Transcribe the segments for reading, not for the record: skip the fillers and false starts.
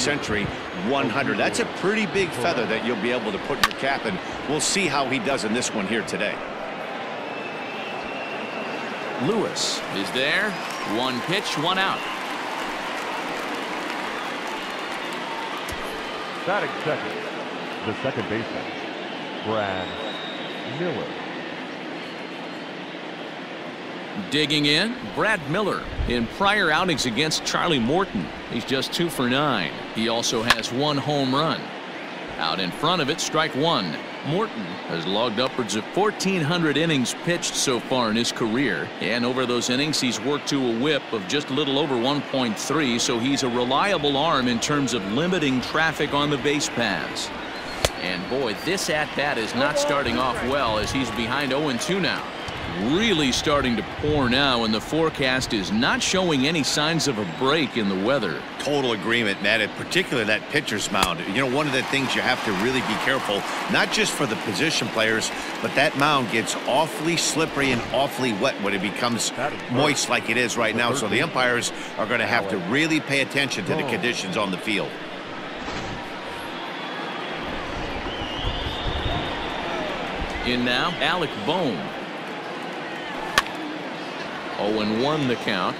century 100. That's a pretty big feather that you'll be able to put in your cap, and we'll see how he does in this one here today. Lewis is there. One pitch, one out. Batting second, the second baseman, Brad Miller. Digging in, Brad Miller. In prior outings against Charlie Morton, he's just 2 for 9. He also has 1 home run. Out in front of it, strike 1. Morton has logged upwards of 1,400 innings pitched so far in his career, and over those innings he's worked to a whip of just a little over 1.3, so he's a reliable arm in terms of limiting traffic on the base paths. And boy, this at-bat is not starting off well, as he's behind 0-2 now. Really starting to pour now, and the forecast is not showing any signs of a break in the weather. Total agreement, Matt, and particularly that pitcher's mound. You know, one of the things you have to really be careful, not just for the position players, but that mound gets awfully slippery and awfully wet when it becomes moist like it is right now. So the umpires are going to have to really pay attention to the conditions on the field. In now, Alec Bohm. 0-1 the count.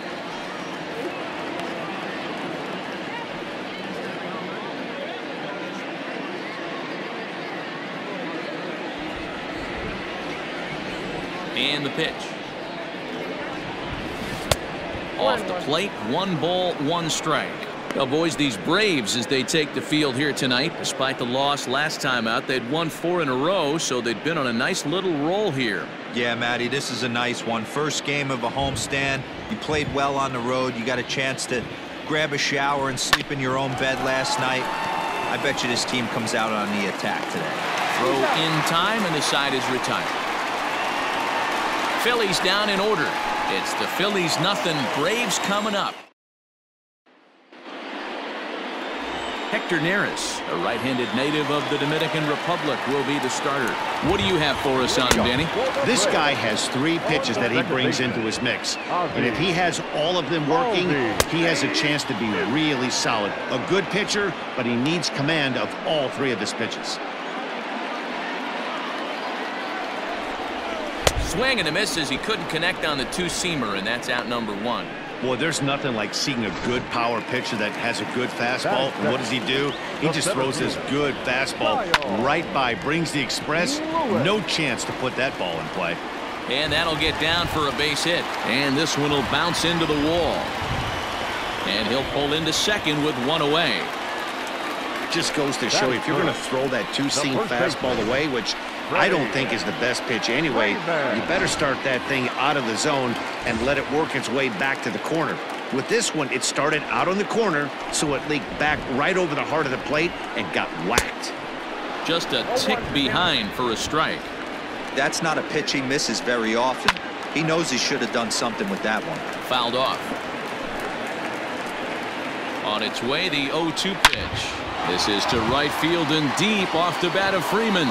And the pitch. Off the plate, 1 ball, 1 strike. Well, boys, these Braves, as they take the field here tonight, despite the loss last time out, they'd won 4 in a row, so they'd been on a nice little roll here. Yeah, Matty, this is a nice one. First game of a homestand. You played well on the road. You got a chance to grab a shower and sleep in your own bed last night. I bet you this team comes out on the attack today. Throw in time, and the side is retired. Phillies down in order. It's the Phillies nothing, Braves coming up. Hector Neris, a right-handed native of the Dominican Republic, will be the starter. What do you have for us on him, Danny? This guy has 3 pitches that he brings into his mix. And if he has all of them working, he has a chance to be really solid. A good pitcher, but he needs command of all 3 of his pitches. Swing and a miss as he couldn't connect on the 2-seamer, and that's out number 1. Boy, there's nothing like seeing a good power pitcher that has a good fastball. And what does he do? He just throws this good fastball right by, brings the express. No chance to put that ball in play. And that'll get down for a base hit. And this one will bounce into the wall. And he'll pull into second with 1 away. Just goes to show you, if you're going to throw that 2-seam fastball away, which I don't think is the best pitch anyway, you better start that thing out of the zone and let it work its way back to the corner. With this one, it started out on the corner, so it leaked back right over the heart of the plate and got whacked. Just a tick behind for a strike. That's not a pitch he misses very often. He knows he should have done something with that one. Fouled off. On its way, the 0-2 pitch. This is to right field and deep off the bat of Freeman.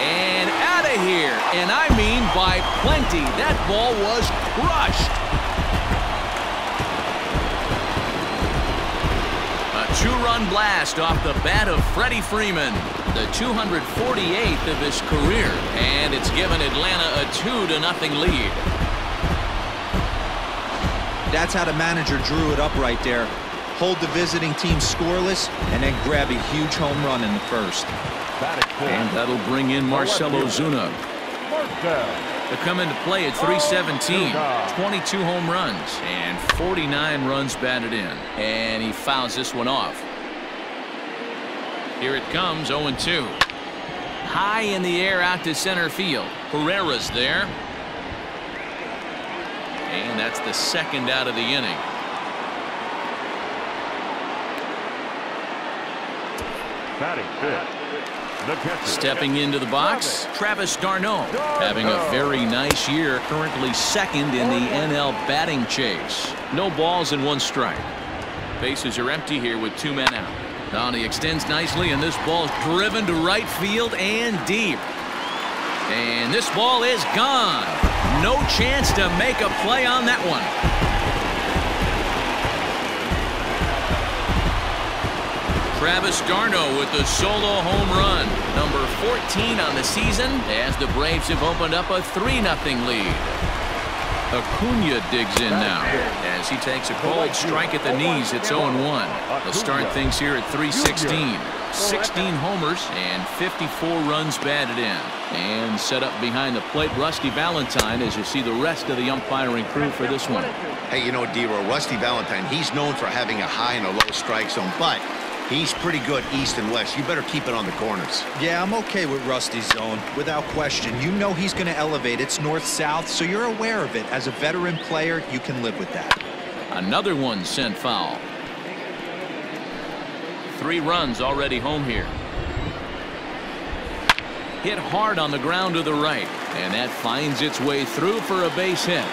And out of here, and I mean by plenty. That ball was crushed. A 2-run blast off the bat of Freddie Freeman, the 248th of his career, and it's given Atlanta a 2-0 lead. That's how the manager drew it up right there. Hold the visiting team scoreless and then grab a huge home run in the first. And that'll bring in Marcell Ozuna to come into play at 317. 22 home runs and 49 runs batted in. And he fouls this one off. Here it comes, 0-2. High in the air out to center field. Herrera's there. And that's the second out of the inning. Stepping into the box, Travis d'Arnaud, having a very nice year, currently second in the NL batting chase. No balls and 1 strike. Bases are empty here with 2 men out. Now he extends nicely, and this ball's driven to right field and deep. And this ball is gone. No chance to make a play on that one. Travis d'Arnaud with the solo home run. Number 14 on the season as the Braves have opened up a 3-0 lead. Acuna digs in now as he takes a cold strike at the knees. It's 0-1. They'll start things here at 316. 16 homers and 54 runs batted in. And set up behind the plate, Rusty Valentine, as you see the rest of the umpiring crew for this one. Hey, you know, D-Roy, Rusty Valentine, he's known for having a high and a low strike zone, but he's pretty good east and west. You better keep it on the corners. Yeah, I'm okay with Rusty's zone, without question. You know he's going to elevate. It's north-south, so you're aware of it. As a veteran player, you can live with that. Another one sent foul. 3 runs already home here. Hit hard on the ground to the right, and that finds its way through for a base hit.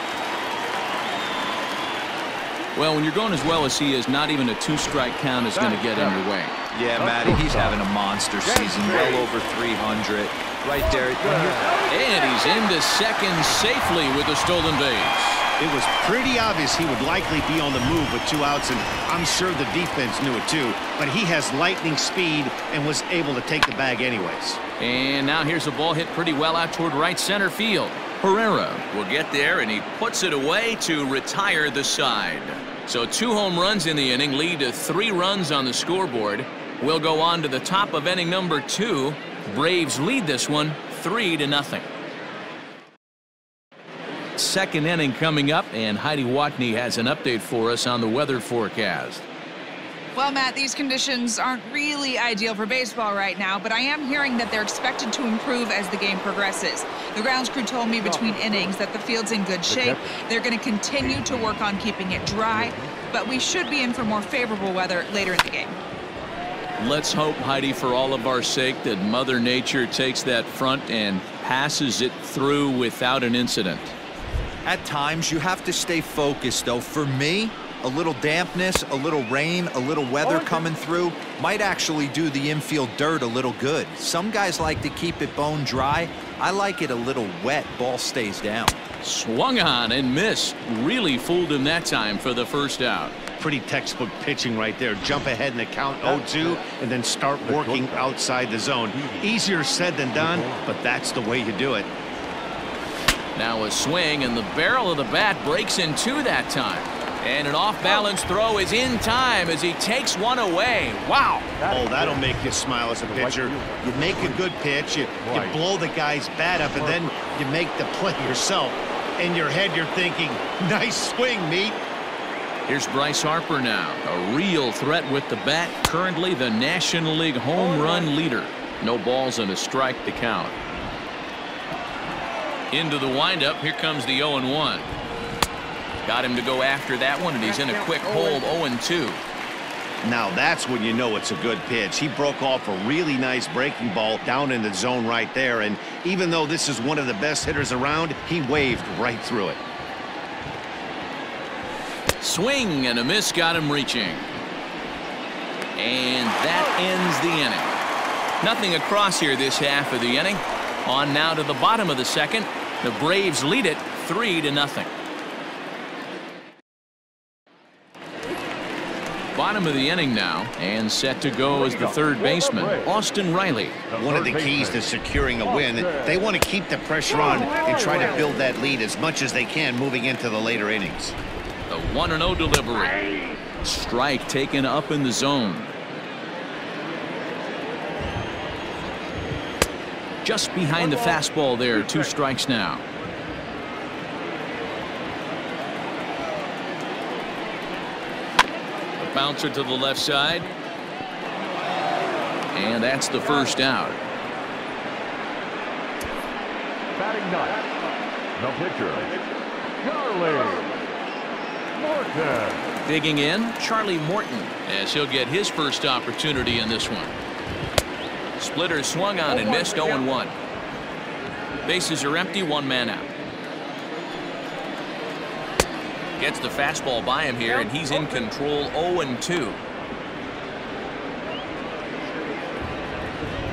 Well, when you're going as well as he is, not even a 2-strike count is going to get in your way. Yeah, Matty, he's having a monster season, well over 300. Right there. And he's into second safely with a stolen base. It was pretty obvious he would likely be on the move with 2 outs, and I'm sure the defense knew it too. But he has lightning speed and was able to take the bag anyways. And now here's a ball hit pretty well out toward right center field. Herrera will get there, and he puts it away to retire the side. So 2 home runs in the inning lead to 3 runs on the scoreboard. We'll go on to the top of inning number 2. Braves lead this one 3-0. Second inning coming up, and Heidi Watney has an update for us on the weather forecast. Well, Matt, these conditions aren't really ideal for baseball right now, but I am hearing that they're expected to improve as the game progresses. The grounds crew told me between innings that the field's in good shape. They're going to continue to work on keeping it dry, but we should be in for more favorable weather later in the game. Let's hope, Heidi, for all of our sake, that Mother Nature takes that front and passes it through without an incident. At times, you have to stay focused, though. For me, a little dampness, a little rain, a little weather coming through might actually do the infield dirt a little good. Some guys like to keep it bone dry. I like it a little wet. Ball stays down. Swung on and missed. Really fooled him that time for the first out. Pretty textbook pitching right there. Jump ahead in the count 0-2 and then start working outside the zone. Easier said than done, but that's the way you do it. Now a swing, and the barrel of the bat breaks in 2 that time. And an off-balance throw is in time as he takes one away. Wow. Oh, that'll make you smile as a pitcher. You make a good pitch, you blow the guy's bat up, and then you make the play yourself. In your head, you're thinking, nice swing, meat. Here's Bryce Harper now, a real threat with the bat, currently the National League home run leader. No balls and a strike to count. Into the windup, here comes the 0-1. Got him to go after that one, and he's in a quick hold 0-2. Now that's when you know it's a good pitch. He broke off a really nice breaking ball down in the zone right there, and even though this is one of the best hitters around, he waved right through it. Swing and a miss got him reaching. And that ends the inning. Nothing across here this half of the inning. On now to the bottom of the second. The Braves lead it 3-0. Bottom of the inning now, and set to go as the third baseman, Austin Riley. One of the keys to securing a win, they want to keep the pressure on and try to build that lead as much as they can moving into the later innings. The 1-0 delivery. Strike taken up in the zone. Just behind the fastball there, 2 strikes now. A bouncer to the left side. And that's the first out. Batting ninth, the pitcher, Charlie Morton. Digging in, Charlie Morton, as he'll get his first opportunity in this one. Splitter swung on and missed 0-1. Bases are empty, 1 man out. Gets the fastball by him here, and he's in control 0-2.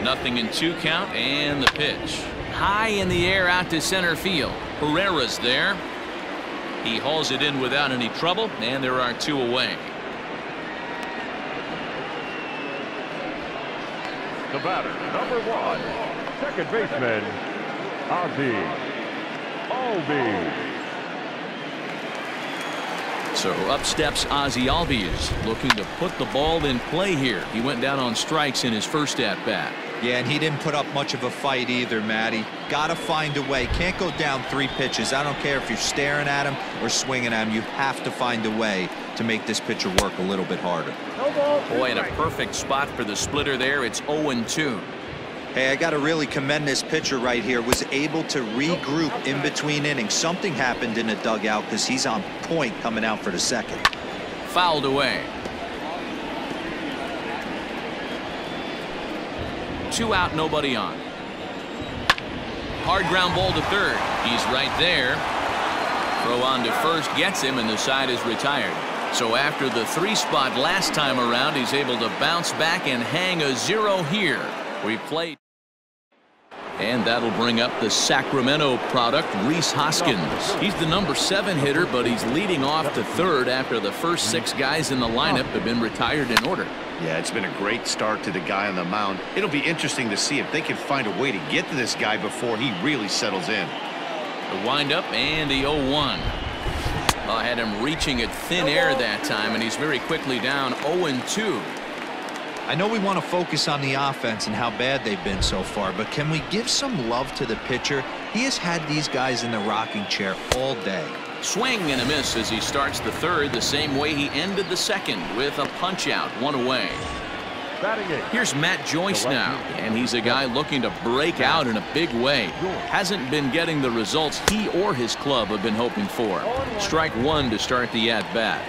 Nothing in 2 count, and the pitch. High in the air out to center field. Herrera's there. He hauls it in without any trouble, and there are 2 away. The batter, number 1, second baseman, Ozzie. So up steps Ozzie Albies, looking to put the ball in play here. He went down on strikes in his first at-bat. Yeah, and he didn't put up much of a fight either, Matty. Got to find a way. Can't go down 3 pitches. I don't care if you're staring at him or swinging at him. You have to find a way to make this pitcher work a little bit harder. Boy, in a perfect spot for the splitter there. It's 0-2. Hey, I got to really commend this pitcher right here. Was able to regroup in between innings. Something happened in the dugout because he's on point coming out for the second. Fouled away. 2 out, nobody on. Hard ground ball to third. He's right there. Throw on to first gets him, and the side is retired. So after the 3 spot last time around, he's able to bounce back and hang a 0 here. We played. And that'll bring up the Sacramento product, Rhys Hoskins. He's the number 7 hitter, but he's leading off to third after the first 6 guys in the lineup have been retired in order. Yeah, it's been a great start to the guy on the mound. It'll be interesting to see if they can find a way to get to this guy before he really settles in. The windup and the 0-1. Well, I had him reaching at thin air that time, and he's very quickly down 0-2. I know we want to focus on the offense and how bad they've been so far, but can we give some love to the pitcher? He has had these guys in the rocking chair all day. Swing and a miss as he starts the third the same way he ended the second with a punch out, 1 away. Here's Matt Joyce now, and he's a guy looking to break out in a big way. Hasn't been getting the results he or his club have been hoping for. Strike 1 to start the at-bat.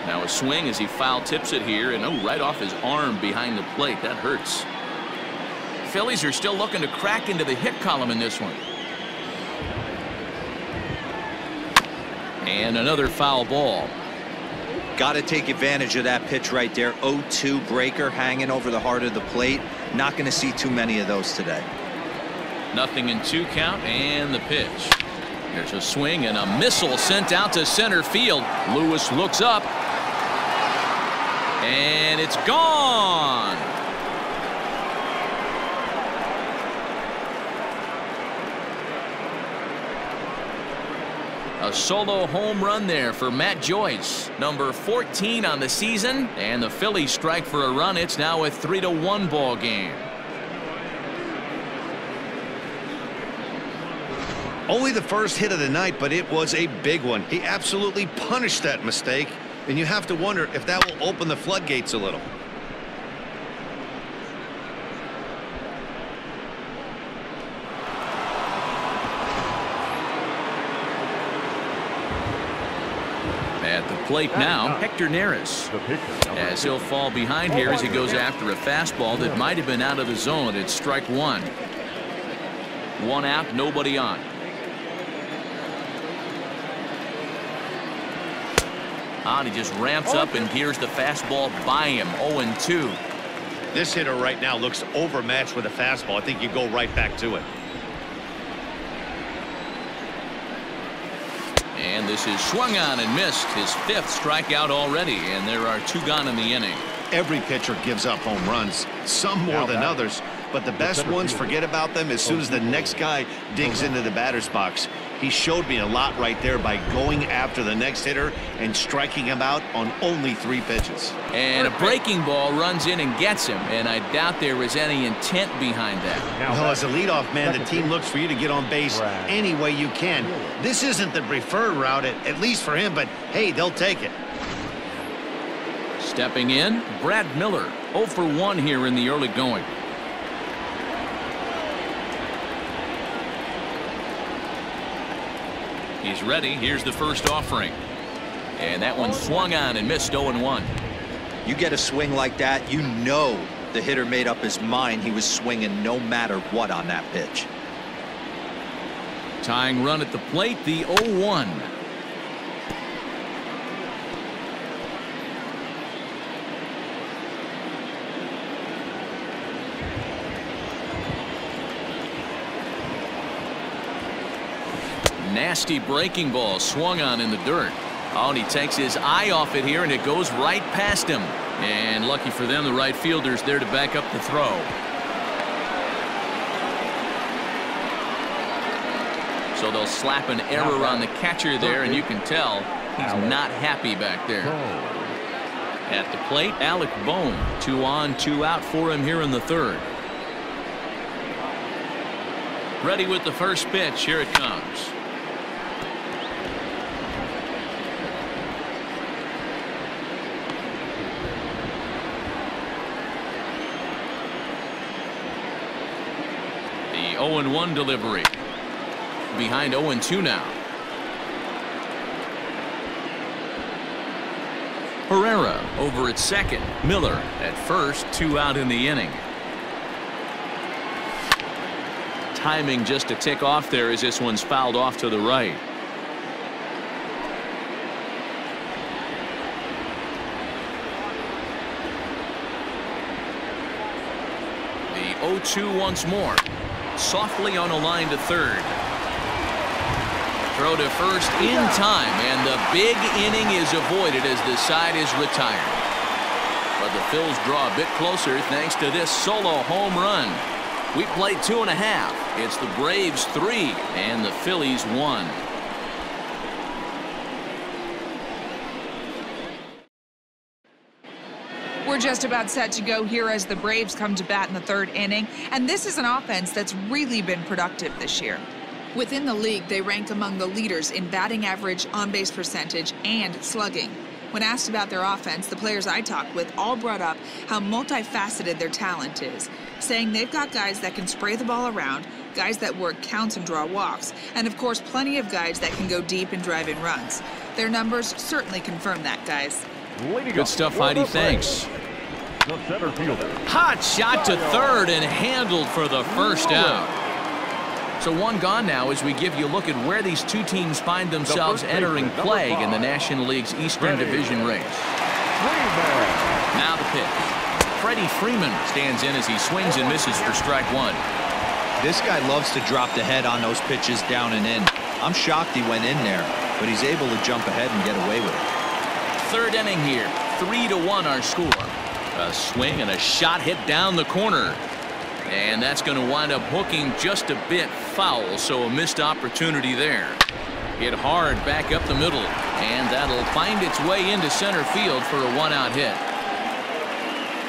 Now a swing as he foul tips it here, and right off his arm behind the plate. That hurts. Phillies are still looking to crack into the hit column in this one. And another foul ball. Got to take advantage of that pitch right there. 0-2 breaker hanging over the heart of the plate. Not going to see too many of those today. 0-2 count, and the pitch. There's a swing and a missile sent out to center field. Lewis looks up. And it's gone. A solo home run there for Matt Joyce, number 14 on the season, and the Phillies strike for a run. It's now a 3-1 ball game. Only the first hit of the night, but it was a big one. He absolutely punished that mistake, and you have to wonder if that will open the floodgates a little. At the plate now, Hector Neris, as he'll fall behind here as he goes after a fastball that might have been out of the zone. It's strike 1. 1 out, nobody on. He just ramps up and gears the fastball by him. 0-2. This hitter right now looks overmatched with a fastball. I think you go right back to it. And this is swung on and missed. His 5th strikeout already, and there are 2 gone in the inning. Every pitcher gives up home runs, some more than others, but the best ones forget about them as soon as the next guy digs into the batter's box. He showed me a lot right there by going after the next hitter and striking him out on only 3 pitches. And a breaking ball runs in and gets him, and I doubt there was any intent behind that. Well, as a leadoff man, the team looks for you to get on base any way you can. This isn't the preferred route, at least for him, but hey, they'll take it. Stepping in, Brad Miller, 0 for 1 here in the early going. He's ready. Here's the first offering. And that one swung on and missed. 0-1. You get a swing like that, you know the hitter made up his mind he was swinging no matter what on that pitch. Tying run at the plate, the 0-1. Nasty breaking ball swung on in the dirt. Oh, and he takes his eye off it here, and it goes right past him. And lucky for them, the right fielder's there to back up the throw. So they'll slap an error on the catcher there, and you can tell he's not happy back there. At the plate, Alec Bohm. 2 on, 2 out for him here in the third. Ready with the first pitch. Here it comes. The 0-1 delivery. Behind 0-2 now. Herrera over at second. Miller at first. 2 out in the inning. Timing just a tick off there as this one's fouled off to the right. The 0-2 once more. Softly on a line to third. Throw to first in time, and the big inning is avoided as the side is retired. But the Phils draw a bit closer thanks to this solo home run. We played 2.5. It's the Braves 3 and the Phillies 1. We're just about set to go here as the Braves come to bat in the third inning, and this is an offense that's really been productive this year. Within the league, they rank among the leaders in batting average, on-base percentage, and slugging. When asked about their offense, the players I talked with all brought up how multifaceted their talent is, saying they've got guys that can spray the ball around, guys that work counts and draw walks, and of course plenty of guys that can go deep and drive in runs. Their numbers certainly confirm that, guys. Good stuff, Heidi. Thanks. The center fielder. Hot shot to third and handled for the first out. So 1 gone now as we give you a look at where these two teams find themselves entering play in the National League's Eastern Division race. Now the pitch. Freddie Freeman stands in as he swings and misses for strike 1. This guy loves to drop the head on those pitches down and in. I'm shocked he went in there, but he's able to jump ahead and get away with it. Third inning here. 3-1 our score. A swing and a shot hit down the corner. And that's going to wind up hooking just a bit foul, so a missed opportunity there. Hit hard back up the middle, and that'll find its way into center field for a 1-out hit.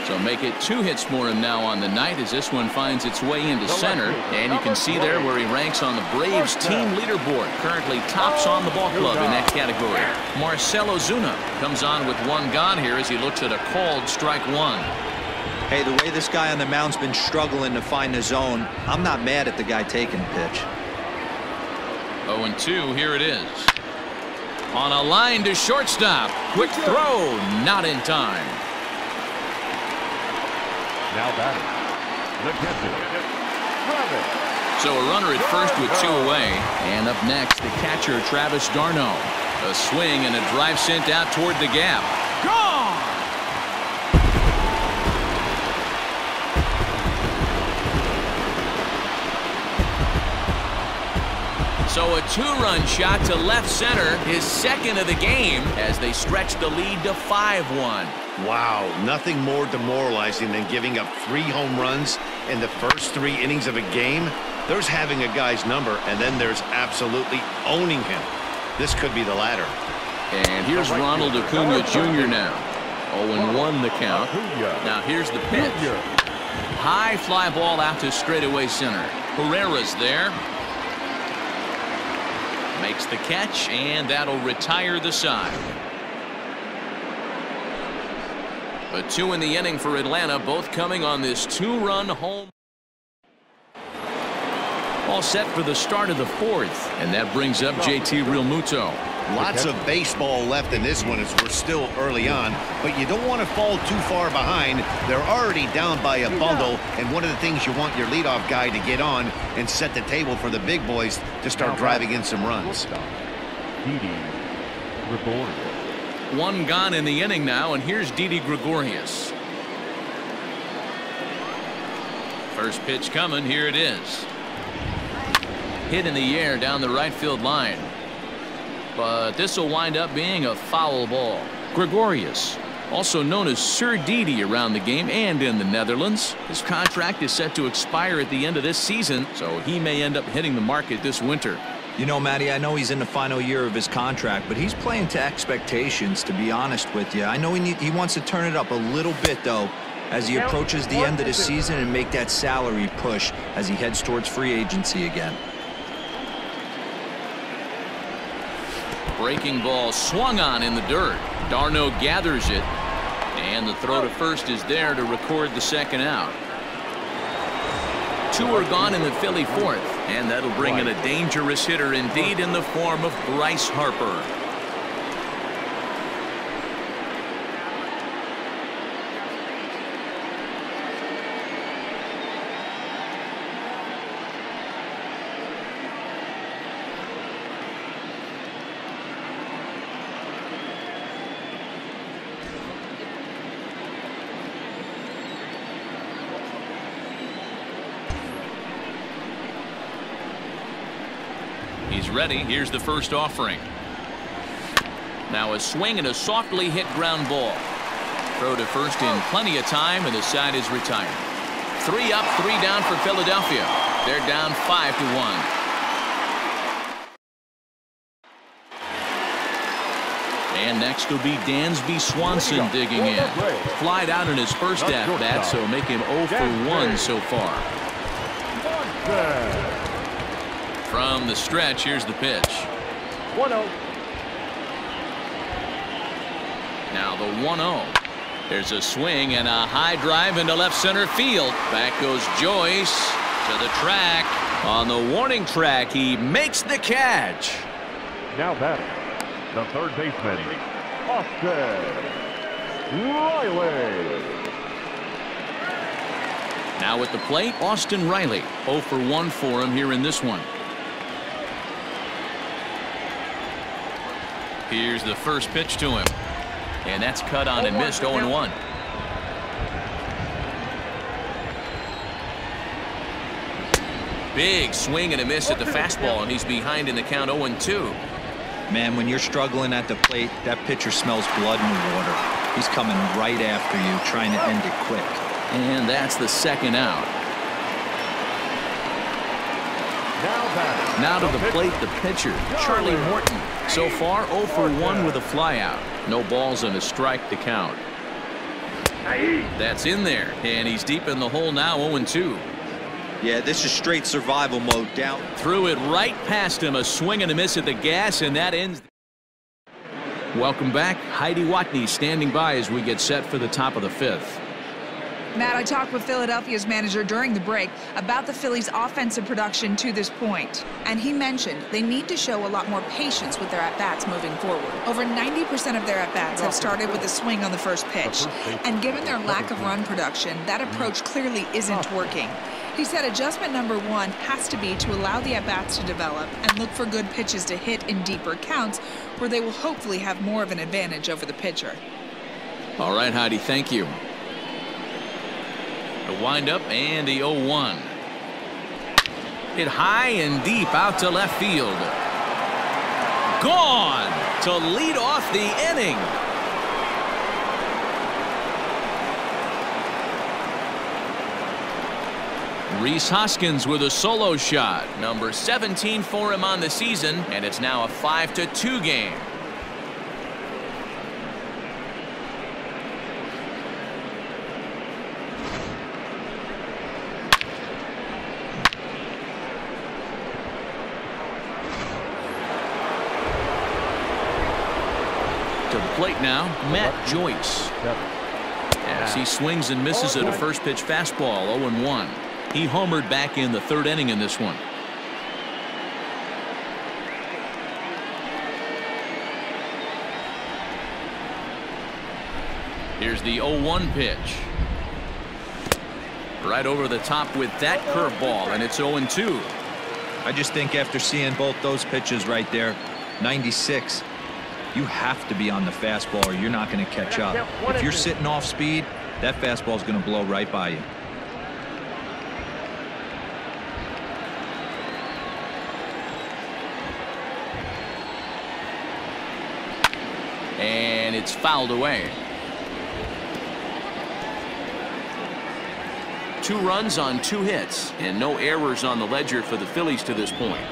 So make it 2 hits for him now on the night as this one finds its way into center. And you can see there where he ranks on the Braves team leaderboard. Currently tops on the ball club in that category. Marcell Ozuna comes on with 1 gone here as he looks at a called strike 1. Hey, the way this guy on the mound's been struggling to find the zone, I'm not mad at the guy taking the pitch. 0-2, here it is. On a line to shortstop. Quick throw, not in time. Now batting. The catcher. So a runner at first with 2 away. And up next, the catcher, Travis d'Arnaud. A swing and a drive sent out toward the gap. Gone! So a 2-run shot to left center, his second of the game, as they stretch the lead to 5-1. Wow, nothing more demoralizing than giving up 3 home runs in the first 3 innings of a game. There's having a guy's number, and then there's absolutely owning him. This could be the latter. And here's Ronald Acuna Jr. now. 0-1 the count. Now here's the pitch. High fly ball out to straightaway center. Herrera's there. Makes the catch, and that'll retire the side. A 2 in the inning for Atlanta, both coming on this 2-run home. All set for the start of the 4th, and that brings up JT Realmuto. Lots of baseball left in this one as we're still early on, but you don't want to fall too far behind. They're already down by a bundle, and one of the things you want your leadoff guy to get on and set the table for the big boys to start driving in some runs. Didi Gregorius. 1 gone in the inning now, and here's Didi Gregorius. First pitch coming, here it is. hit in the air down the right field line. But this will wind up being a foul ball. Gregorius, also known as Sir Didi around the game and in the Netherlands. His contract is set to expire at the end of this season, so he may end up hitting the market this winter. You know, Matty, I know he's in the final year of his contract, but he's playing to expectations, to be honest with you. I know he wants to turn it up a little bit, though, as he approaches the end of the season and make that salary push as he heads towards free agency again. Breaking ball swung on in the dirt. Darno gathers it, and the throw to first is there to record the second out. 2 are gone in the Philly fourth, and that'll bring in a dangerous hitter indeed in the form of Bryce Harper. He's ready. Here's the first offering. Now a swing and a softly hit ground ball. Throw to first in plenty of time, and the side is retired. 3 up, 3 down for Philadelphia. They're down 5-1. And next will be Dansby Swanson digging in. Flied out in his first at-bat, so make him 0 for 1 so far. From the stretch, here's the pitch. 1-0. Now the 1-0. There's a swing and a high drive into left center field. Back goes Joyce to the track. On the warning track, he makes the catch. Now batting, the third baseman, Austin Riley. Now at the plate, Austin Riley. 0 for 1 for him here in this one. Here's the first pitch to him. And that's cut on and missed. 0-1. Big swing and a miss at the fastball, and he's behind in the count 0-2. Man, when you're struggling at the plate, that pitcher smells blood in the water. He's coming right after you, trying to end it quick. And that's the second out. Now to the plate, the pitcher, Charlie Morton. So far, 0 for 1 with a flyout. No balls and a strike to count. That's in there, and he's deep in the hole now, 0-2. Yeah, this is straight survival mode. Down. Threw it right past him, a swing and a miss at the gas, and that ends. Welcome back. Heidi Watney standing by as we get set for the top of the 5th. Matt, I talked with Philadelphia's manager during the break about the Phillies' offensive production to this point. And he mentioned they need to show a lot more patience with their at-bats moving forward. Over 90% of their at-bats have started with a swing on the first pitch. And given their lack of run production, that approach clearly isn't working. He said adjustment number 1 has to be to allow the at-bats to develop and look for good pitches to hit in deeper counts where they will hopefully have more of an advantage over the pitcher. All right, Heidi, thank you. The windup and the 0-1. Hit high and deep out to left field. Gone to lead off the inning. Rhys Hoskins with a solo shot. Number 17 for him on the season, and it's now a 5-2 game. To the plate now, Matt Joyce. As he swings and misses at a first pitch fastball, 0-1. He homered back in the 3rd inning in this one. Here's the 0-1 pitch. Right over the top with that curveball, and it's 0-2. I just think after seeing both those pitches right there, 96, you have to be on the fastball or you're not going to catch up. If you're sitting off speed, that fastball is going to blow right by you. it's fouled away. 2 runs on 2 hits, and no errors on the ledger for the Phillies to this point.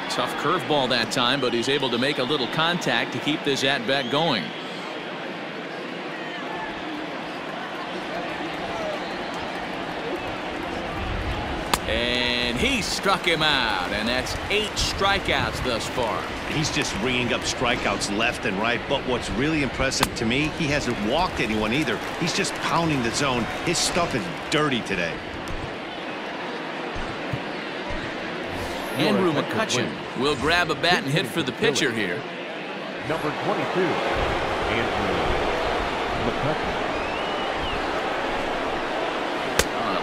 Tough curveball that time, but he's able to make a little contact to keep this at-bat going. And he struck him out, and that's 8 strikeouts thus far. He's just ringing up strikeouts left and right, but what's really impressive to me, he hasn't walked anyone either. He's just pounding the zone. His stuff is dirty today. Andrew McCutcheon will grab a bat and hit for the pitcher here. Number 22, Andrew McCutcheon.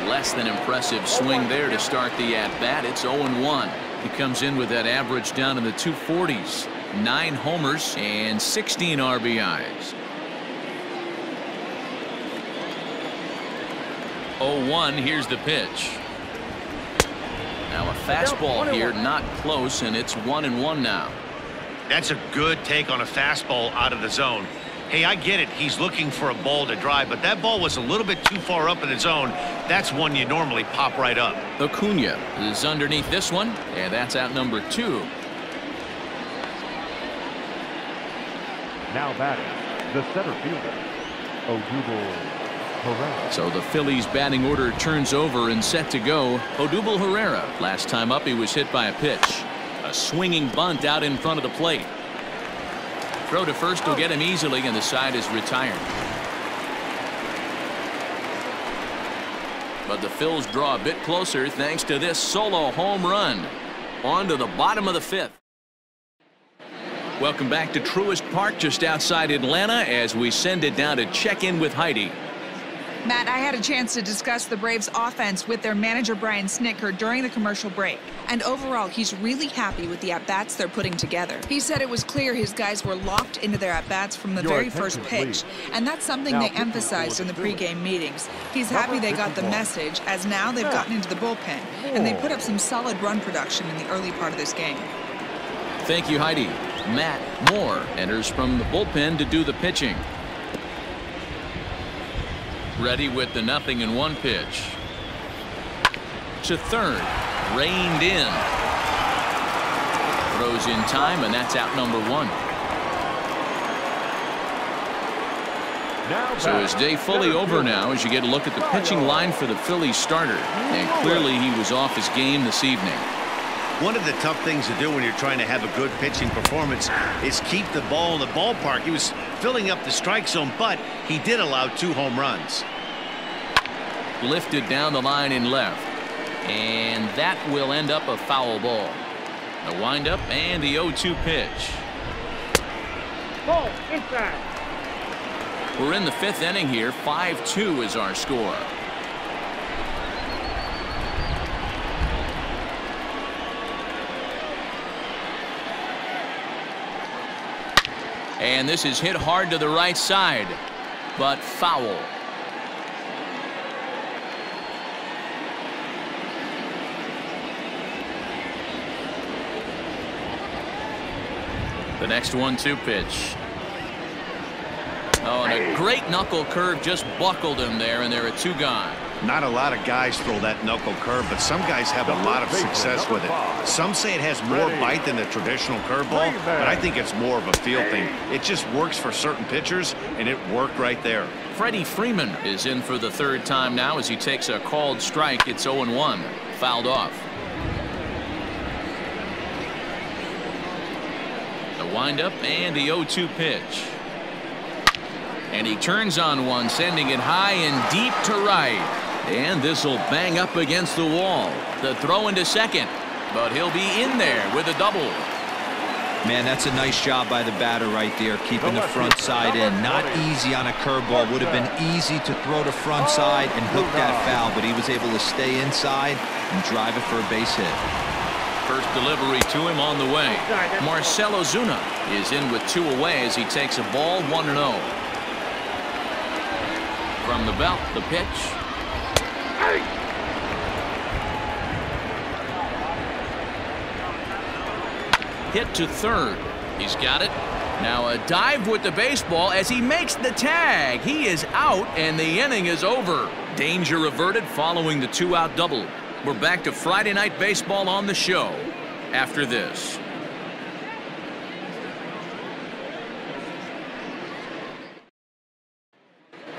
Less than impressive swing there to start the at-bat. It's 0-1. He comes in with that average down in the 240s. 9 homers and 16 RBIs. 0-1. Here's the pitch. Now a fastball here, not close, and it's 1-1 now. That's a good take on a fastball out of the zone. Hey, I get it. He's looking for a ball to drive, but that ball was a little bit too far up in the zone. That's one you normally pop right up. Acuna is underneath this one, and that's out number 2. Now batting, the center fielder, Odubel Herrera. So the Phillies batting order turns over and set to go. Odubel Herrera. Last time up, he was hit by a pitch. A swinging bunt out in front of the plate. Throw to first will get him easily, and the side is retired. But the Phils draw a bit closer thanks to this solo home run. On to the bottom of the 5th. Welcome back to Truist Park just outside Atlanta as we send it down to check in with Heidi. Matt, I had a chance to discuss the Braves offense with their manager Brian Snitker during the commercial break. And overall, he's really happy with the at-bats they're putting together. He said it was clear his guys were locked into their at-bats from the very first pitch. And that's something they emphasized in the pregame meetings. He's happy they got the message, as now they've gotten into the bullpen. And they put up some solid run production in the early part of this game. Thank you, Heidi. Matt Moore enters from the bullpen to do the pitching. Ready with the 0-1 pitch. To third. Reined in. Throws in time, and that's out number 1. So his day fully over now as you get a look at the pitching line for the Phillies starter. And clearly he was off his game this evening. One of the tough things to do when you're trying to have a good pitching performance is keep the ball in the ballpark. He was filling up the strike zone, but he did allow 2 home runs. Lifted down the line in left. And that will end up a foul ball. A windup and the 0-2 pitch. Ball inside. We're in the 5th inning here. 5-2 is our score. And this is hit hard to the right side, but foul. The next 1-2 pitch. Oh, and a great knuckle curve just buckled him there, and there are 2 gone. Not a lot of guys throw that knuckle curve, but some guys have a lot of success with it. Some say it has more bite than the traditional curveball, but I think it's more of a feel thing. It just works for certain pitchers, and it worked right there. Freddie Freeman is in for the 3rd time now as he takes a called strike. It's 0-1. Fouled off. The windup and the 0-2 pitch. And he turns on one, sending it high and deep to right. And this will bang up against the wall. The throw into second, but he'll be in there with a double. Man, that's a nice job by the batter right there, keeping the front side in. Not easy on a curveball. Would have been easy to throw to front side and hook that foul, but he was able to stay inside and drive it for a base hit. First delivery to him on the way. Marcell Ozuna is in with 2 away as he takes a ball 1-0. From the belt, the pitch. Hit to third. He's got it. Now a dive with the baseball as he makes the tag. He is out, and the inning is over. Danger averted following the 2-out double. We're back to Friday Night Baseball on the show after this.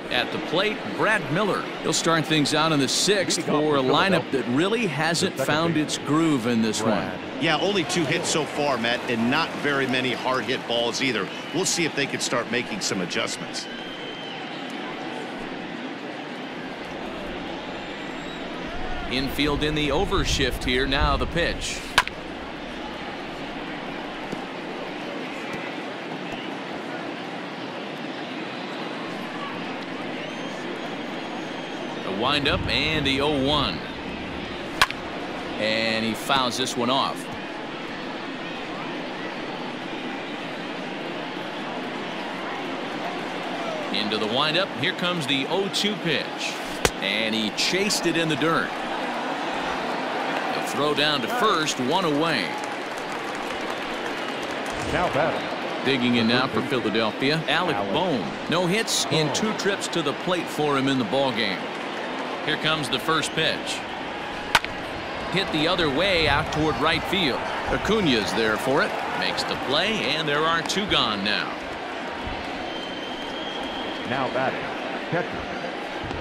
At the plate, Brad Miller. He'll start things out in the 6th for a lineup that really hasn't found its groove in this one. Yeah, only 2 hits so far, Matt, and not very many hard hit balls either. We'll see if they can start making some adjustments. Infield in the overshift here. Now the pitch. A windup and the 0-1. And he fouls this one off. Into the windup. Here comes the 0-2 pitch. And he chased it in the dirt. The throw down to first, 1 away. Now batting. Digging in now for Philadelphia, Alec Bohm. No hits in 2 trips to the plate for him in the ballgame. Here comes the first pitch. Hit the other way out toward right field. Acuña's there for it. Makes the play, and there are 2 gone now. Now batting. Catcher.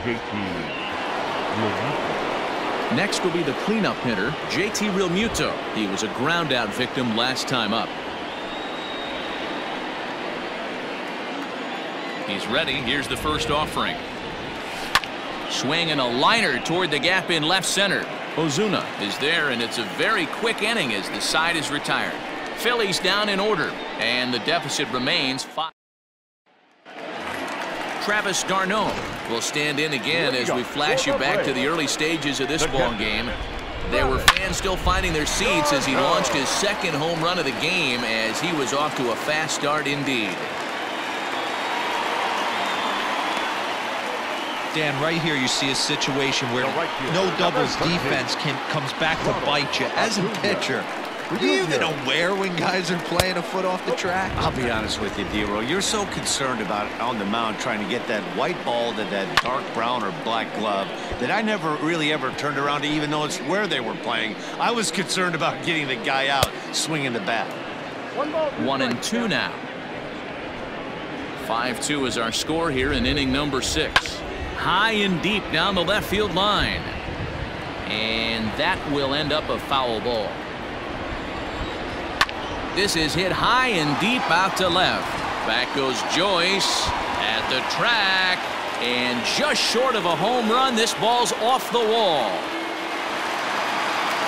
JT Realmuto. Next will be the cleanup hitter, JT Realmuto. He was a ground out victim last time up. He's ready. Here's the first offering. Swinging a liner toward the gap in left center. Ozuna is there, and it's a very quick inning as the side is retired. Phillies down in order, and the deficit remains 5. Travis d'Arnaud will stand in again as we flash you back to the early stages of this ball game. There were fans still finding their seats as he launched his 2nd home run of the game, as he was off to a fast start indeed. Dan, right here you see a situation where no doubles defense comes back to bite you. As a pitcher, are you even aware when guys are playing a foot off the track? I'll be honest with you, D-Roll. You're so concerned about on the mound trying to get that white ball to that dark brown or black glove that I never really ever turned around to even notice where they were playing. I was concerned about getting the guy out swinging the bat. 1-2 now. 5-2 is our score here in inning number 6. High and deep down the left field line. And that will end up a foul ball. This is hit high and deep out to left. Back goes Joyce at the track. And just short of a home run, this ball's off the wall.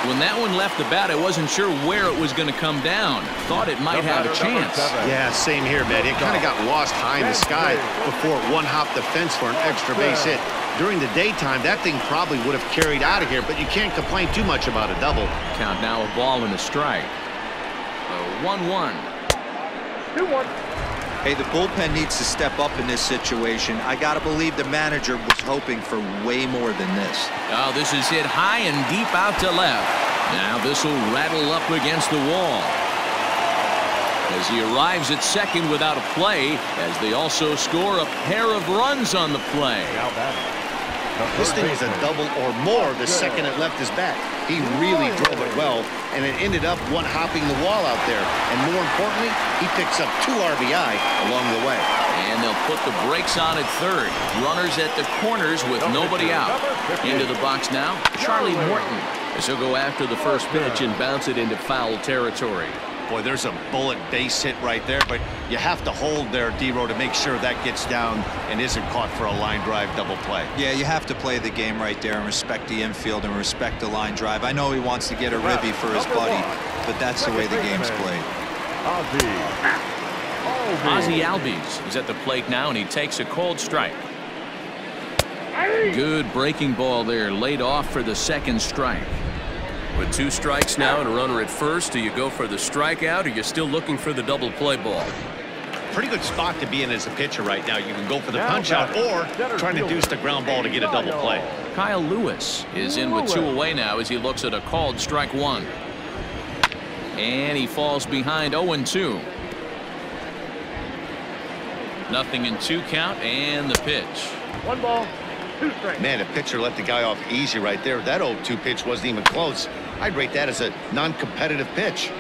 When that one left the bat, I wasn't sure where it was going to come down. Thought it might have a chance. Yeah, same here, man. It kind of got lost high in the sky before it one-hopped the fence for an extra base hit. During the daytime, that thing probably would have carried out of here, but you can't complain too much about a double. Count now, a ball and a strike. 1-1. 2-1. Hey, the bullpen needs to step up in this situation. I got to believe the manager was hoping for way more than this. Oh, this is hit high and deep out to left. Now this will rattle up against the wall. As he arrives at second without a play, as they also score a pair of runs on the play. This thing is a double or more the second it left his bat. He really drove it well, and it ended up one-hopping the wall out there. And more importantly, he picks up 2 RBI along the way. And they'll put the brakes on at third. Runners at the corners with nobody out. Into the box now, Charlie Morton. As he'll go after the first pitch and bounce it into foul territory. Boy, there's a bullet base hit right there, but you have to hold there, D-Row, to make sure that gets down and isn't caught for a line drive double play. Yeah, you have to play the game right there and respect the infield and respect the line drive. I know he wants to get a ribby for his buddy, but that's the way the game's played. Ozzie Albies is at the plate now, and he takes a cold strike. Good breaking ball there, laid off for the second strike. With 2 strikes now and a runner at first, do you go for the strikeout, or you're still looking for the double play ball? Pretty good spot to be in as a pitcher right now. You can go for the punch out or try to deuce the ground ball to get a double play. Kyle Lewis is in with 2 away now as he looks at a called strike 1. And he falls behind 0-2. Nothing in 2 count and the pitch. 1 ball, 2 strikes. Man, a pitcher let the guy off easy right there. That 0-2 pitch wasn't even close. I'd rate that as a non-competitive pitch.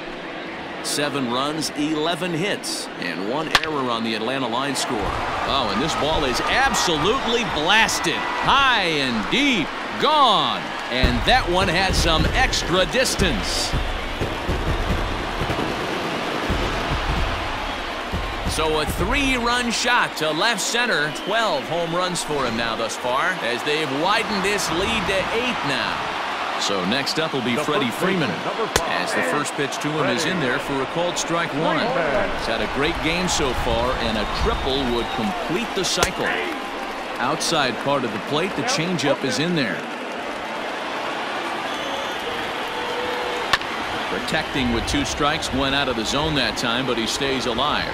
7 runs, 11 hits, and 1 error on the Atlanta line score. Oh, and this ball is absolutely blasted. High and deep, gone. And that one had some extra distance. So a 3-run shot to left center. 12 home runs for him now thus far, as they've widened this lead to 8 now. So next up will be Freddie Freeman, as the first pitch to him is in there for a called strike 1. He's had a great game so far, and a triple would complete the cycle. Outside part of the plate, the changeup is in there. Protecting with 2 strikes, went out of the zone that time, but he stays alive.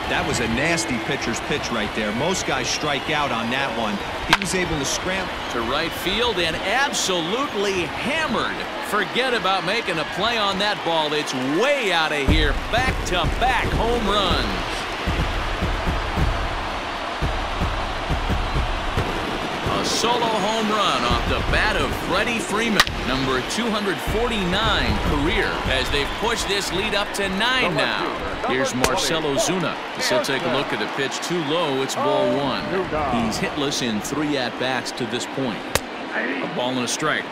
That was a nasty pitcher's pitch right there. Most guys strike out on that one. He was able to scramble To right field and absolutely hammered. Forget about making a play on that ball. It's way out of here. Back-to-back home runs. A solo home run off the bat of Freddie Freeman, number 249 career, as they've pushed this lead up to 9 now. Here's Marcelo Zuna. So take a look at the pitch. Too low. It's ball 1. He's hitless in 3 at-bats to this point. A ball and a strike.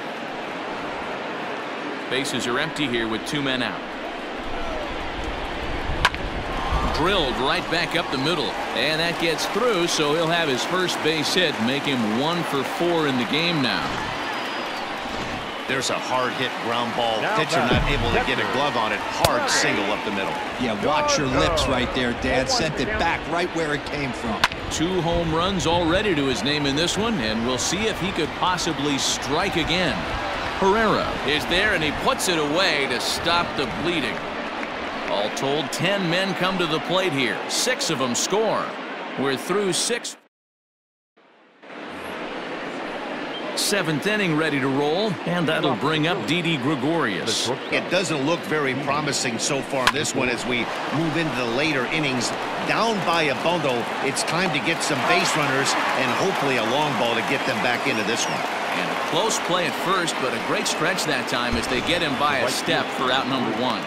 Bases are empty here with 2 men out. Drilled right back up the middle, and that gets through, so he'll have his first base hit, make him 1 for 4 in the game now. There's a hard hit ground ball. Pitcher not able to get a glove on it. Hard single up the middle. Yeah, watch your lips right there, Dad. Sent it back right where it came from. 2 home runs already to his name in this one, and we'll see if he could possibly strike again. Herrera is there, and he puts it away to stop the bleeding. All told, 10 men come to the plate here. 6 of them score. We're through 6. 7th inning ready to roll, and that'll bring up Didi Gregorius. It doesn't look very promising so far in this one as we move into the later innings. Down by a bundle, it's time to get some base runners and hopefully a long ball to get them back into this one. And a close play at first, but a great stretch that time as they get him by a step for out number 1.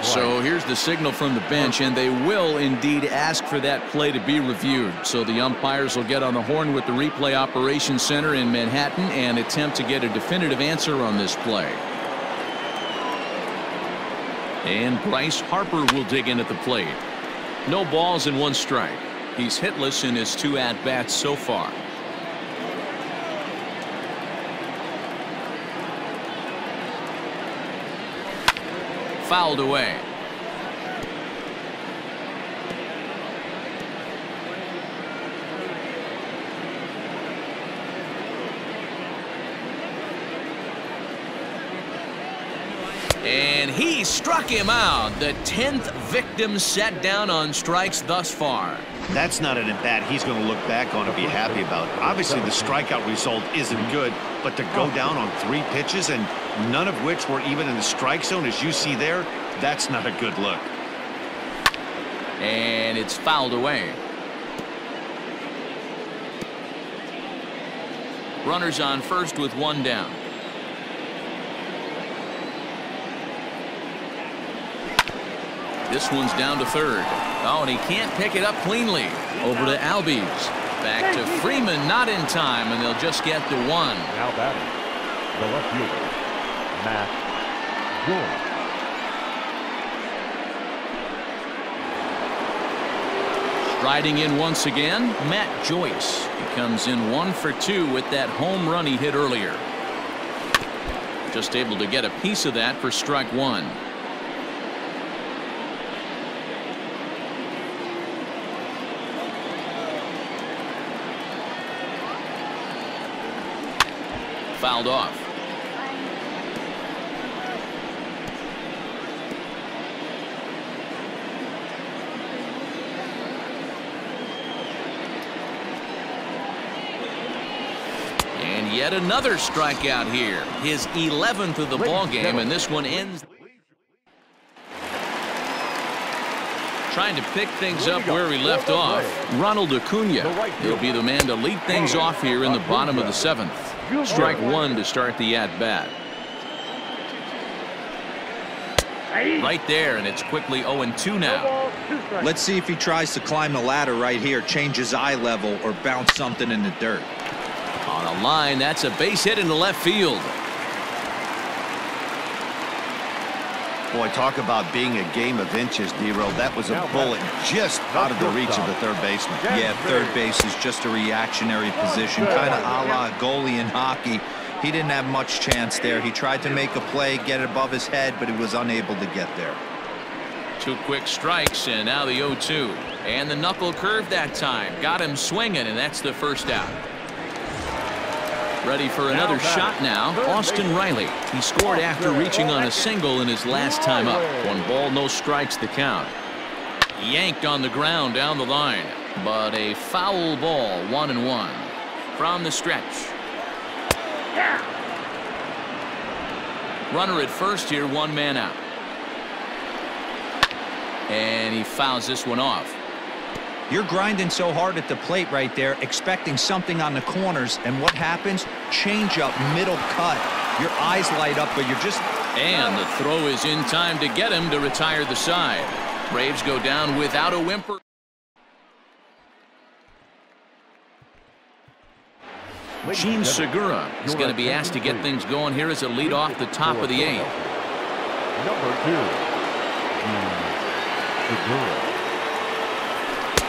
So here's the signal from the bench, and they will indeed ask for that play to be reviewed. So the umpires will get on the horn with the replay operations center in Manhattan and attempt to get a definitive answer on this play. And Bryce Harper will dig in at the plate. No balls and 1 strike. He's hitless in his 2 at-bats so far. Fouled away. And he struck him out. The 10th victim set down on strikes thus far. That's not an at-bat he's going to look back on and be happy about. Obviously, the strikeout result isn't good, but to go down on 3 pitches and none of which were even in the strike zone, as you see there, that's not a good look. And it's fouled away. Runners on first with 1 down. This one's down to 3rd. Oh, and he can't pick it up cleanly. Over to Albies. Back to Freeman, not in time, and they'll just get to 1. Now batting, the left fielder, Matt Joyce. Striding in once again, Matt Joyce. He comes in 1 for 2 with that home run he hit earlier. Just able to get a piece of that for strike 1. Fouled off. And yet another strikeout here. His 11th of the ball game, and this one ends. Trying to pick things up where we left off. Ronald Acuna. He'll be the man to lead things off here in the bottom of the 7th. Strike one to start the at-bat. Right there, and it's quickly 0-2 now. Let's see if he tries to climb the ladder right here, change his eye level, or bounce something in the dirt. On a line, that's a base hit into left field. Boy, talk about being a game of inches, D-Roll. That was a bullet just out of the reach of the third baseman. Yeah, third base is just a reactionary position, kind of a la goalie in hockey. He didn't have much chance there. He tried to make a play, get it above his head, but he was unable to get there. 2 quick strikes, and now the 0-2. And the knuckle curve that time. Got him swinging, and that's the first out. Ready for another shot now, Austin Riley. He scored after reaching on a single in his last time up. 1 ball, no strikes the count. Yanked on the ground down the line, but a foul ball, 1-1. From the stretch. Runner at first here, 1 man out. And he fouls this one off. You're grinding so hard at the plate right there, expecting something on the corners, and what happens? Change up, middle cut. Your eyes light up, but you're just... And the throw is in time to get him to retire the side. Braves go down without a whimper. Gene Segura is going to be asked to get things going here as a lead off the top of the 8th. Number 2, Segura.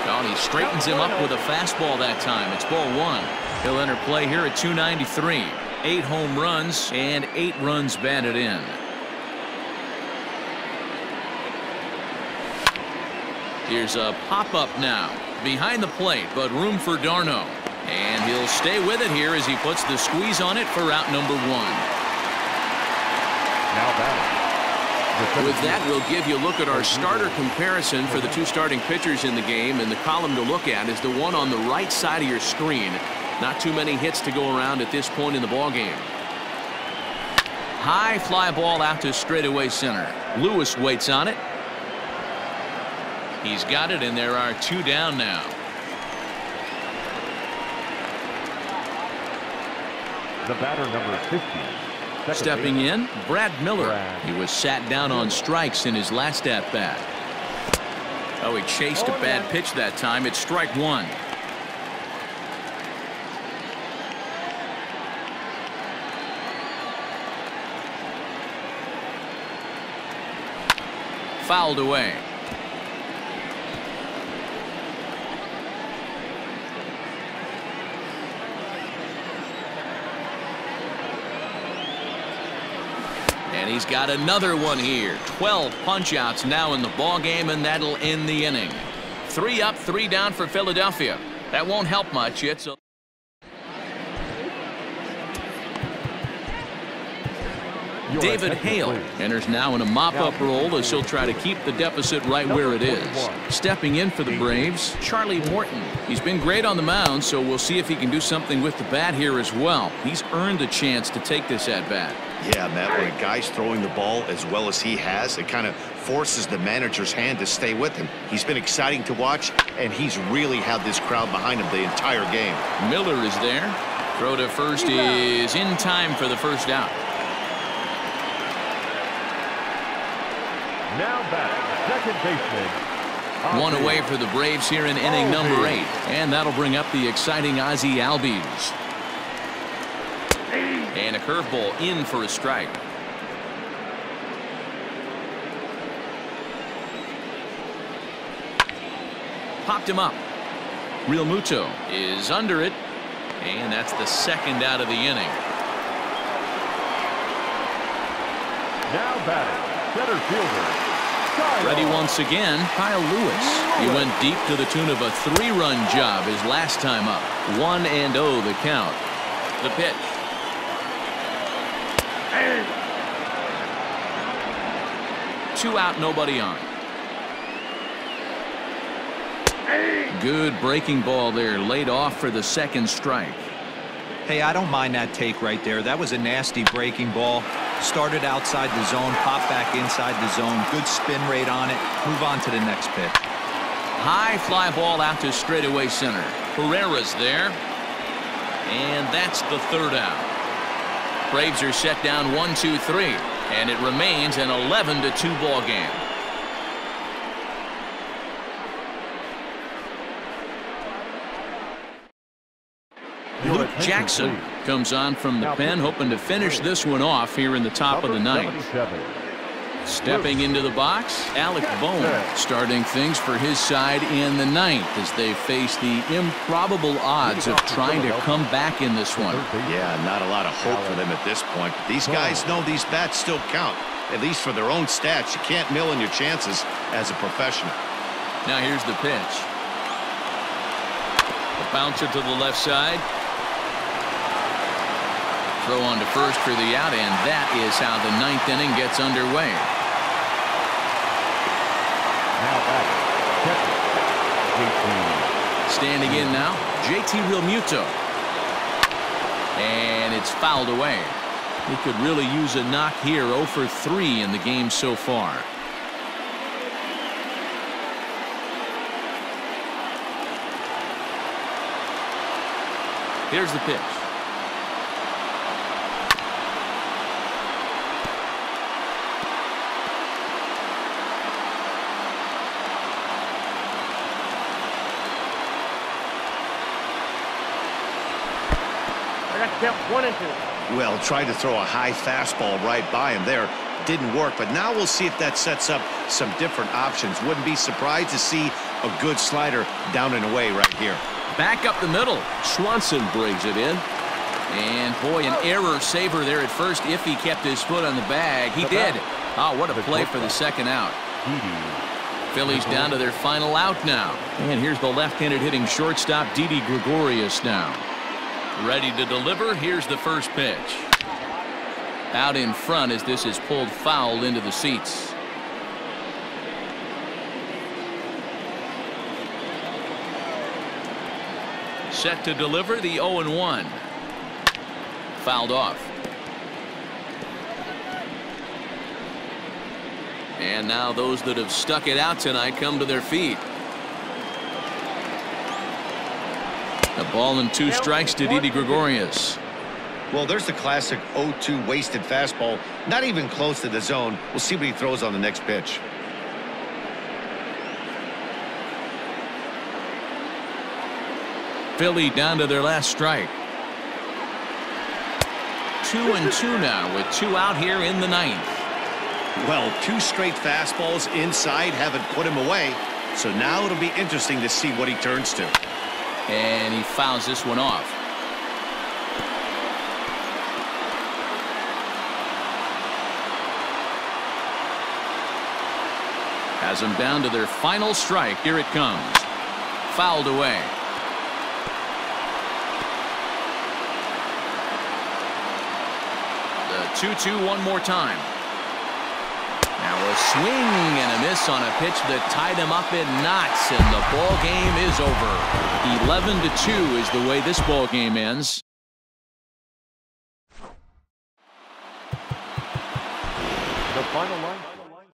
And he straightens him up with a fastball that time. It's ball 1. He'll enter play here at 293. 8 home runs and 8 runs batted in. Here's a pop-up now. Behind the plate, but room for d'Arnaud. And he'll stay with it here as he puts the squeeze on it for out number 1. Now batting. With that, we'll give you a look at our starter comparison for the 2 starting pitchers in the game, and the column to look at is the one on the right side of your screen. Not too many hits to go around at this point in the ballgame. High fly ball out to straightaway center. Lewis waits on it. He's got it, and there are 2 down now. The batter, number 50. Stepping in, Brad Miller. He was sat down on strikes in his last at-bat. Oh, he chased a bad pitch that time. It's strike 1. Fouled away. And he's got another one here. 12 punch-outs now in the ballgame, and that'll end the inning. 3 up, 3 down for Philadelphia. That won't help much. It's a David Hale enters now in a mop-up role as he'll try to keep the deficit right where it is. Stepping in for the Braves, Charlie Morton. He's been great on the mound, so we'll see if he can do something with the bat here as well. He's earned a chance to take this at-bat. Yeah, Matt, when a guy's throwing the ball as well as he has, it kind of forces the manager's hand to stay with him. He's been exciting to watch, and he's really had this crowd behind him the entire game. Miller is there. Throw to first is in time for the first out. Now batting, second baseman. One away for the Braves here in inning number 8. And that'll bring up the exciting Ozzie Albies. And a curveball in for a strike. Popped him up. Real Muto is under it. And that's the second out of the inning. Now batting, center fielder. Ready once again, Kyle Lewis. He went deep to the tune of a 3-run job his last time up. 1-0 the count. The pitch. 2 out, nobody on. Good breaking ball there, laid off for the second strike. Hey, I don't mind that take right there. That was a nasty breaking ball. Started outside the zone, popped back inside the zone. Good spin rate on it. Move on to the next pitch. High fly ball out to straightaway center. Herrera's there. And that's the third out. Braves are set down 1-2-3. And it remains an 11-2 ball game. Luke Jackson comes on from the pen, hoping to finish this one off here in the top of the ninth. Stepping into the box, Alec Bohm starting things for his side in the ninth as they face the improbable odds of trying to come back in this one. Yeah, not a lot of hope for them at this point. But these guys know these bats still count, at least for their own stats. You can't mill in your chances as a professional. Now here's the pitch. A bouncer to the left side. Throw on to first for the out, and that is how the ninth inning gets underway. Now back, standing in now, JT Realmuto. And it's fouled away. He could really use a knock here. 0 for 3 in the game so far. Here's the pitch. Count 1-2. Well, tried to throw a high fastball right by him there. Didn't work, but now we'll see if that sets up some different options. Wouldn't be surprised to see a good slider down and away right here. Back up the middle. Swanson brings it in. And boy, an error saver there at first if he kept his foot on the bag. He did. Oh, what a play for the second out. Phillies down to their final out now. And here's the left-handed hitting shortstop, Didi Gregorius now. Ready to deliver. Here's the first pitch. Out in front as this is pulled foul into the seats. Set to deliver the 0-1. Fouled off. And now those that have stuck it out tonight come to their feet. A ball and 2 strikes to Didi Gregorius. Well, there's the classic 0-2 wasted fastball. Not even close to the zone. We'll see what he throws on the next pitch. Philly down to their last strike. 2-2 now with 2 out here in the ninth. Well, 2 straight fastballs inside haven't put him away. So now it'll be interesting to see what he turns to. And he fouls this one off. Has them down to their final strike. Here it comes. Fouled away. The 2-2 one more time. Now a swing and a miss on a pitch that tied him up in knots, and the ball game is over. 11-2 is the way this ball game ends. The final line.